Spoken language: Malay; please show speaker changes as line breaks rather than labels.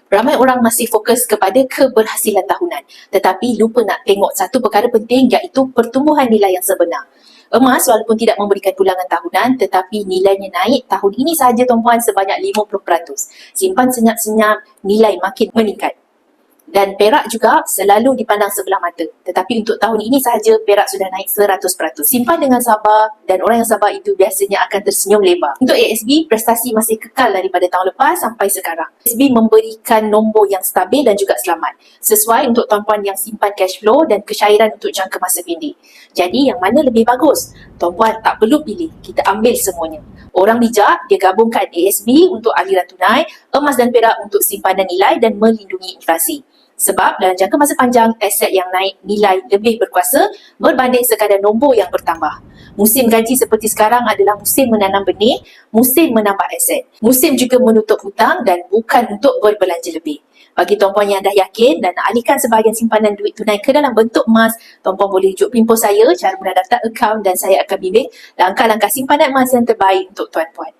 Ramai orang masih fokus kepada keberhasilan tahunan, tetapi lupa nak tengok satu perkara penting, iaitu pertumbuhan nilai yang sebenar. Emas walaupun tidak memberikan tulangan tahunan, tetapi nilainya naik tahun ini sahaja tuan-puan sebanyak 50%. Simpan senyap-senyap, nilai makin meningkat. Dan perak juga selalu dipandang sebelah mata. Tetapi untuk tahun ini sahaja, perak sudah naik 100%. Simpan dengan sabar, dan orang yang sabar itu biasanya akan tersenyum lebar. Untuk ASB, prestasi masih kekal daripada tahun lepas sampai sekarang. ASB memberikan nombor yang stabil dan juga selamat, sesuai untuk tuan-puan yang simpan cash flow dan kesyairan untuk jangka masa pendek. Jadi yang mana lebih bagus? Tuan-puan tak perlu pilih, kita ambil semuanya. Orang bijak, dia gabungkan ASB untuk aliran tunai, emas dan perak untuk simpanan nilai dan melindungi inflasi. Sebab dalam jangka masa panjang, aset yang naik nilai lebih berkuasa berbanding sekadar nombor yang bertambah. Musim gaji seperti sekarang adalah musim menanam benih, musim menambah aset, musim juga menutup hutang dan bukan untuk berbelanja lebih. Bagi tuan-puan yang dah yakin dan nak alihkan sebahagian simpanan duit tunai ke dalam bentuk emas, tuan-puan boleh rujuk info saya, cara mendaftar akaun dan saya akan bimbing langkah-langkah simpanan emas yang terbaik untuk tuan-puan.